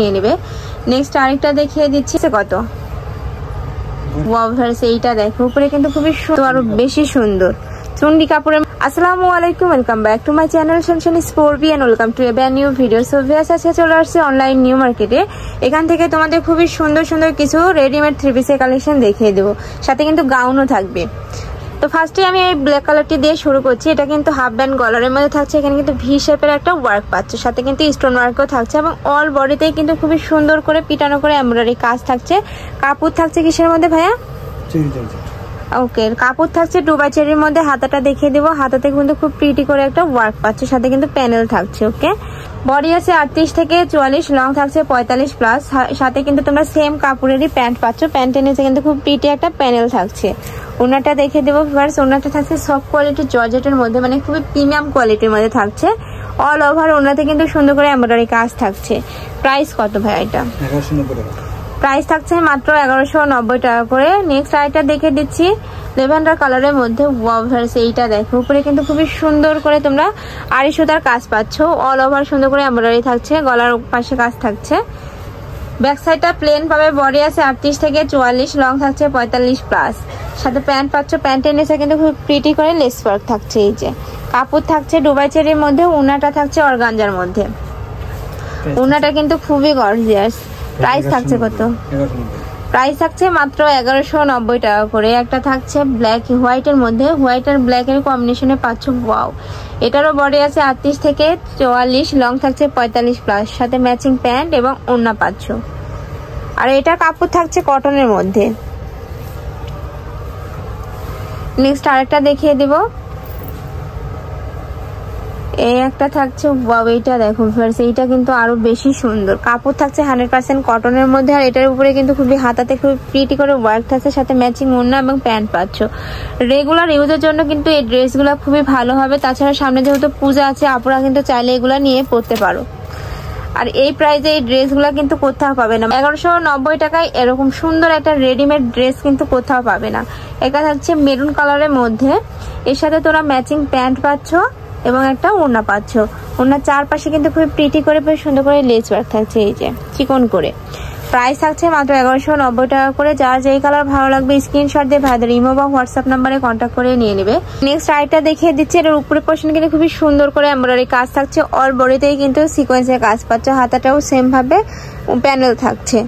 নিয়ে নেবে। নেক্সট আরেকটা দেখিয়ে দিচ্ছি কত ওয়াও ভার্স, এইটা দেখো উপরে কিন্তু খুবই সুন্দর, আরো বেশি সুন্দর চুন্ডি কাপড়ের। আসসালামু আলাইকুম, welcome back to my channel শানশান স্পোর্বি and welcome to a brand new video. So viewers, আজকে চলে আসছে অনলাইন নিউ মার্কেটে। এখান থেকে তোমাদের খুবই সুন্দর সুন্দর কিছু রেডিমেড থ্রি পিসের কালেকশন দেখিয়ে দেবো, সাথে কিন্তু গাউনও থাকবে। তো ফার্স্টে আমি এই ব্ল্যাক কালারটি দিয়ে শুরু করছি। এটা কিন্তু হাফ ব্যান্ড গলারের মধ্যে থাকছে, এখানে কিন্তু ভি শেপের একটা ওয়ার্ক পাচ্ছে, সাথে কিন্তু স্টোন ওয়ার্কও থাকছে এবং অল বডিতেই কিন্তু খুবই সুন্দর করে পিটানো করে এমব্রয়ডারি কাজ থাকছে। কাপড় থাকছে কিসের মধ্যে ভাইয়া? ওকে, কাপড় থাকছে 2x চেরির মধ্যে। হাতাটা দেখিয়ে দেবো, হাতাতে কিন্তু খুব প্রিটি করে একটা ওয়ার্ক পাচ্ছে, সাথে কিন্তু প্যানেল থাকছে। ওকে, বডি আছে 38 থেকে 44, লং থাকছে 45 প্লাস। সাথে কিন্তু তোমরা সেম কাপড়েরই প্যান্ট পাচ্ছ, প্যান্টের নিচে কিন্তু খুব প্রিটি একটা প্যানেল থাকছে। ওনাটা দেখে দেবো ভিউয়ার্স, ওনাটা থাকছে সফট কোয়ালিটির জর্জেটের মধ্যে, মানে খুবই প্রিমিয়াম কোয়ালিটির মধ্যে থাকছে। অল ওভার ওনাতে কিন্তু সুন্দর করে এমব্রয়ডারি কাজ থাকছে। প্রাইস কত ভাই এটা? 1190 টাকা। প্রাইস থাকছে মাত্র 1190 টাকা করে। নেক্সট আইটা দেখে দিচ্ছি লেভেন্ডার কালারের মধ্যে ওয়াও ভার্স, এইটা দেখো উপরে কিন্তু খুবই সুন্দর করে তোমরা আড়ি সুতার কাজ পাচ্ছ। অল ওভার সুন্দর করে এমব্রয়ডারি থাকছে, গলার পাশে কাজ থাকছে। ব্যাক সাইডটা প্লেন পাবে, বডি আছে 38 থেকে 44, লং থাকছে 45 প্লাস। সাথে প্যান্ট পাচ্ছ, প্যান্টের নিচে কিন্তু খুব প্রিটি করে লেস ওয়ার্ক থাকছে। এই যে কাপড় থাকছে 2x চেরির মধ্যে, ওনাটা থাকছে অর্গানজার মধ্যে। ওনাটা কিন্তু খুবই গর্জিয়াস। প্রাইস থাকছে কত? প্রাইস থাকছে মাত্র 1190 টাকা করে। একটা থাকছে ব্ল্যাক হোয়াইটের মধ্যে, হোয়াইট আর ব্ল্যাকের কম্বিনেশনে পাচ্ছ ওয়াও। এটারও বডি আছে 38 থেকে 44, লং থাকছে 45 প্লাস, সাথে ম্যাচিং প্যান্ট এবং ওড়না পাচ্ছ। আর এটা কাপড় থাকছে কটনের মধ্যে। নেক্সট আরেকটা দেখিয়ে দিব, এই একটা থাকছে ওয়াও, এইটা দেখো ভিউয়ার্স, এইটা কিন্তু আরো বেশি সুন্দর। কাপড় থাকছে 100% কটনের মধ্যে, আর এটার উপরে কিন্তু খুবই হাতাতে খুব প্রিটি করে ওয়ার্ক থাকছে, সাথে ম্যাচিং ওড়না এবং প্যান্ট পাচ্ছ। রেগুলার ইউজের জন্য কিন্তু এই ড্রেসগুলো খুবই ভালো হবে। তাছাড়া সামনে যেহেতু পূজা আছে, আপুরা কিন্তু চাইলে এগুলা নিয়ে পরতে পারো। আর এই প্রাইসে এই ড্রেসগুলো কিন্তু কোথাও পাবে না। 1190 টাকায় এরকম সুন্দর একটা রেডিমেড ড্রেস কিন্তু কোথাও পাবে না। এটা থাকছে মেরুন কালারের মধ্যে, এর সাথে তোরা ম্যাচিং প্যান্ট পাচ্ছ এবং একটা ওড়না পাচ্ছ। ওড়নার চারপাশে কিন্তু খুব প্রিটি করে সুন্দর করে লেস ওয়ার্ক থাকছে, এই যে চিকন করে। প্রাইস থাকছে মাত্র 1190 টাকা করে। যার যেই কালার ভালো লাগবে স্ক্রিনশট দিয়ে ভাইদের ইমো বা হোয়াটসঅ্যাপ নাম্বারে কন্ট্যাক্ট করে নিয়ে নেবে। নেক্সট আইটা দেখিয়ে দিচ্ছি, এর উপরে পোর্শন কিন্তু খুবই সুন্দর করে এমব্রয়ডারি কাজ থাকছে। অল বডিতেই কিন্তু সিকোয়েন্সের কাজ পাচ্ছ, হাতাটাও সেম ভাবে প্যানেল থাকছে।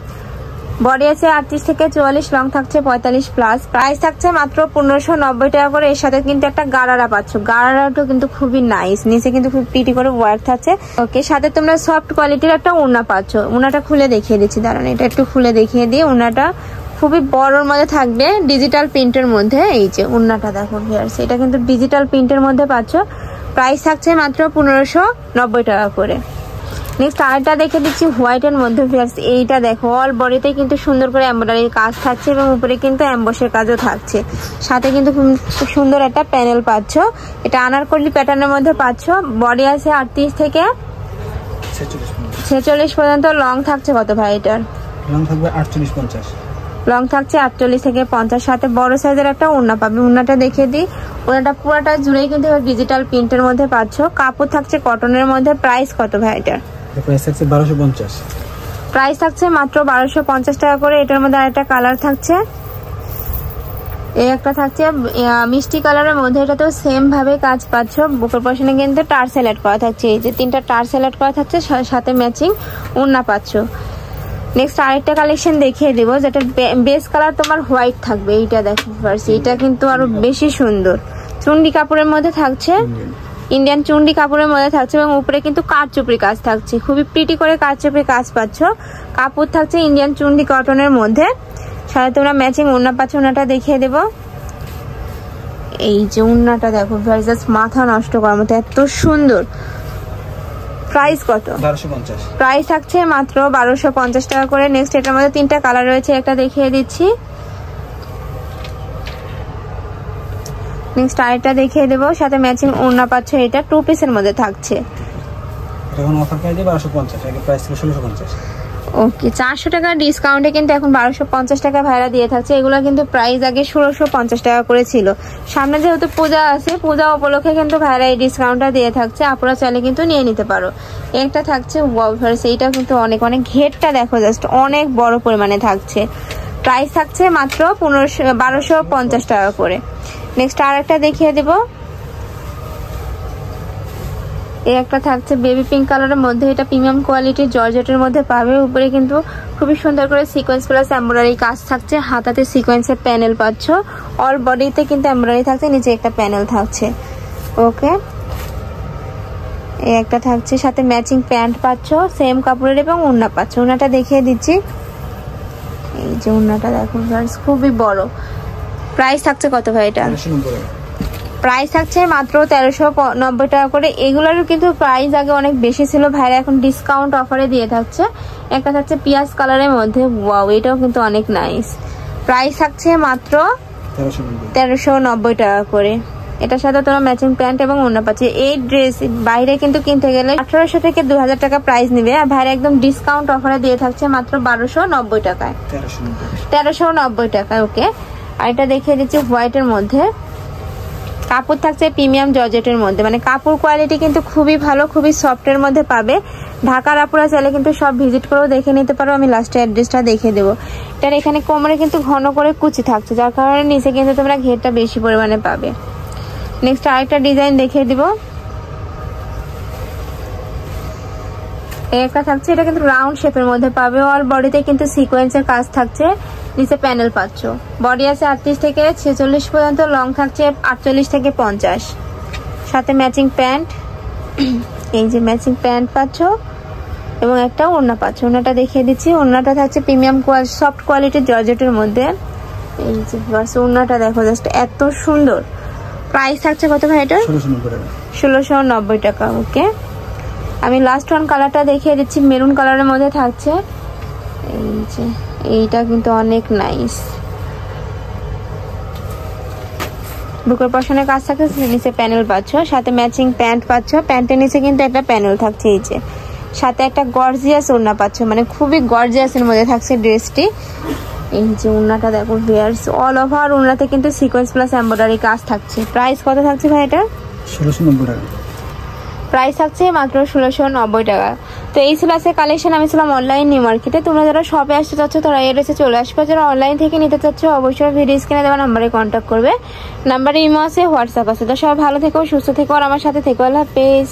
বডি আছে 38 থেকে 44, লং থাকছে 45 প্লাস। প্রাইস থাকছে মাত্র 1590 টাকা করে। এর সাথে কিন্তু একটা গারারা পাচ্ছ, গারারাটাও কিন্তু খুবই নাইস, নিচে কিন্তু খুব প্রিটি করে ওয়ার্ক থাকছে। ওকে, সাথে তোমরা সফট কোয়ালিটির একটা ওড়না পাচ্ছ। ওড়নাটা খুলে দেখিয়ে দিচ্ছি, দাঁড়ান এটা একটু খুলে দেখিয়ে দিই। ওড়নাটা খুবই বড়র মধ্যে থাকবে, ডিজিটাল প্রিন্টের মধ্যে। এই যে ওড়নাটা দেখো ভিউয়ার্স, এটা কিন্তু ডিজিটাল প্রিন্টের মধ্যে পাচ্ছ। প্রাইস থাকছে মাত্র 1590 টাকা করে। নেক্সট আরেকটা দেখে দিচ্ছি হোয়াইটের মধ্যে ভিউয়ার্স, এইটা দেখো অল বডিতে কিন্তু সুন্দর করে এমব্রয়ডারির কাজ থাকছে এবং উপরে কিন্তু এমবসের কাজও থাকছে, সাথে কিন্তু খুব সুন্দর একটা প্যানেল পাচ্ছ। এটা আনারকলি প্যাটার্নের মধ্যে পাচ্ছ। বডি আছে 38 থেকে 46 পর্যন্ত, লং থাকছে কত ভাই এটার? লং থাকবে 48-50। লং থাকছে 48 থেকে 50, সাথে বড় সাইজের একটা ওড়না পাবে। ওড়নাটা দেখিয়ে দিই, ওড়নাটা পুরোটা জুড়েই কিন্তু ডিজিটাল প্রিন্টের মধ্যে পাচ্ছ। কাপড় থাকছে কটনের মধ্যে। প্রাইস কত ভাই এটার? প্রাইস থাকছে 1250। প্রাইস থাকছে মাত্র 1250 টাকা করে। এটার মধ্যে আরেকটা কালার থাকছে, এই একটা থাকছে মিষ্টি কালারের মধ্যে, এটা তো সেম ভাবে কাজ পাচ্ছ। বুকের পশনে কিন্তু টার্সেল অ্যাড করা থাকছে, এই যে 3টা টার্সেল অ্যাড করা থাকছে, সাথে ম্যাচিং ওড়না পাচ্ছ। নেক্সট আরেকটা কালেকশন দেখিয়ে দিব, যেটা বেস কালার তোমার হোয়াইট থাকবে। এইটা দেখো ফার্স্ট, এটা কিন্তু আরো বেশি সুন্দর। চুন্ডি কাপড়ের মধ্যে থাকছে, ইন্ডিয়ান চুন্ডি কাপড়ের মধ্যে থাকছে এবং উপরে কিন্তু কারচুপড়ি কাজ থাকছে, খুবই প্রিটি করে কারচুপড়ি কাজ পাচ্ছ। কাপড় থাকছে ইন্ডিয়ান চুন্ডি কটনের মধ্যে, সাথে তোমরা ম্যাচিং ওড়না পাচ্ছ। ওড়নাটা দেখিয়ে দেব, এই যে ওড়নাটা দেখো জাস্ট মাথা নষ্ট করার মতো, এত সুন্দর। প্রাইস কত? 1250। প্রাইস থাকছে মাত্র 1250 টাকা করে। নেক্সট এটার মধ্যে 3টা কালার রয়েছে, একটা দেখিয়ে দিচ্ছি। নেক্সট আরেকটা দেখিয়ে দেবো, সাথে ম্যাচিং ওড়না পাচ্ছ। এটা 2 পিসের মধ্যে থাকছে। এখন অফার প্রাইসে 1250, আগে প্রাইস ছিল 1650। ওকে 400 টাকা ডিসকাউন্টে কিন্তু এখন 1250 টাকা ভাড়া দিয়ে থাকছে। এগুলো কিন্তু প্রাইস আগে 1650 টাকা করে ছিল। সামনে যেহেতু পূজা আছে, পূজা উপলক্ষে কিন্তু ভাড়া এই ডিসকাউন্টটা দিয়ে থাকছে, আপনারা চাইলে কিন্তু নিয়ে নিতে পারো। একটা থাকছে ওয়াভার্স, এইটা কিন্তু অনেক অনেক ঘেরটা দেখো জাস্ট অনেক বড় পরিমাণে থাকছে। প্রাইস থাকছে মাত্র 1250 টাকা করে। নেক্সট আর একটা দেখিয়ে দেবো। এই একটা থাকছে বেবি পিঙ্ক কালারের মধ্যে, এটা প্রিমিয়াম কোয়ালিটির জর্জেটের মধ্যে পাবে। উপরে কিন্তু খুবই সুন্দর করে সিকোয়েন্স প্লাস এমব্রয়ডারি কাজ থাকছে, হাতাতে সিকোয়েন্সের প্যানেল পাচ্ছ, অল বডিতে কিন্তু এমব্রয়ডারি থাকছে, নিচে একটা প্যানেল থাকছে। ওকে, এই একটা থাকছে, সাথে ম্যাচিং প্যান্ট পাচ্ছ, সেম কাপড়ের এবং ওড়না পাচ্ছ। ওড়নাটা দেখিয়ে দিচ্ছি, এই যে ওড়নাটা দেখো খুবই বড়। প্রাইস থাকছে কত ভাই এটা? প্রাইস থাকছে মাত্র 1390 টাকা করে। এগুলোর কিন্তু প্রাইস আগে অনেক বেশি ছিল, ভাইরা এখন ডিসকাউন্ট অফারে দিয়ে থাকছে। একটা থাকছে পিয়াজ কালারের মধ্যে, ওয়াও এটাও কিন্তু অনেক নাইস। প্রাইস থাকছে মাত্র 1390 টাকা করে। এটার সাথে তোমরা ম্যাচিং প্যান্ট এবং ওড়না পাচ্ছি। এই ড্রেস বাইরে কিন্তু কিনতে গেলে 1800 থেকে 2000 টাকা প্রাইস নিবে, আর ভাইরা একদম ডিসকাউন্ট অফারে দিয়ে থাকছে মাত্র 1290 টাকায়, 1390 টাকায়। ওকে, আর এটা দেখিয়ে দিচ্ছি হোয়াইটের মধ্যে। কাপড় থাকছে প্রিমিয়াম জর্জেটের মধ্যে, মানে কাপড় কোয়ালিটি কিন্তু খুবই ভালো, খুবই সফটের মধ্যে পাবে। ঢাকার আপুরা চাইলে কিন্তু সব ভিজিট করেও দেখে নিতে পারো। আমি লাস্টে অ্যাড্রেসটা দেখে দেবো। এটার এখানে কোমরে কিন্তু ঘন করে কুচি থাকছে, যার কারণে নিচে কিন্তু তোমরা ঘেরটা বেশি পরিমাণে পাবে। নেক্সট আরেকটা ডিজাইন দেখিয়ে দিব। একটা থাকছে, এটা কিন্তু রাউন্ড শেপের মধ্যে পাবে, অল বডিতে কিন্তু সিকোয়েন্সের কাজ থাকছে, নিচে প্যানেল পাচ্ছ। বডি আছে 38 থেকে 46 পর্যন্ত, লং থাকছে 48 থেকে 50, সাথে ম্যাচিং প্যান্ট, এই যে ম্যাচিং প্যান্ট পাচ্ছ এবং একটা ওড়না পাচ্ছ। ওড়নাটা দেখিয়ে দিচ্ছি। ওড়নাটা থাকছে প্রিমিয়াম সফট কোয়ালিটির জর্জেটের মধ্যে। এই যে বাস ওড়নাটা দেখো জাস্ট এত সুন্দর। প্রাইস থাকছে কত ভাই এটা? 1690 টাকা। ওকে, আমি লাস্ট ওয়ান কালারটা দেখিয়ে দিচ্ছি, মেরুন কালারের মধ্যে থাকছে। এই যে এইটা কিন্তু অনেক নাইস, বুকের পশনের কাজ থাকছে, নিচে প্যানেল পাচ্ছ, সাথে ম্যাচিং প্যান্ট পাচ্ছ। প্যান্টের নিচে কিন্তু একটা প্যানেল থাকছে, এই যে সাথে একটা গর্জিয়াস ওড়না পাচ্ছ, মানে খুবই গর্জিয়াসের মধ্যে থাকছে ড্রেসটি। এই যে ওড়নাটা দেখো ভিউয়ার্স, অল ওভার ওড়নাতে কিন্তু সিকোয়েন্স প্লাস এমব্রয়ডারি কাজ থাকছে। প্রাইস কত থাকছে ভাই এটা? 1690 টাকা। প্রাইস থাকছে মাত্র 1690 টাকা। তো এই ছিল আছে কালেকশন। আমি ছিলাম অনলাইন নিউ মার্কেটে। তোমরা যারা শপে আসতে চাচ্ছ তারা এড্রেসে চলে আসবে, যারা অনলাইন থেকে নিতে চাচ্ছ অবশ্যই ভিডিও স্ক্রিনে দেওয়া নাম্বারে কন্ট্যাক্ট করবে। নাম্বারে ইমো আছে, হোয়াটসঅ্যাপ আছে। তো সবাই ভালো থেকো, সুস্থ থেকো, আর আমার সাথে থেকো। আল্লাহ হাফেজ।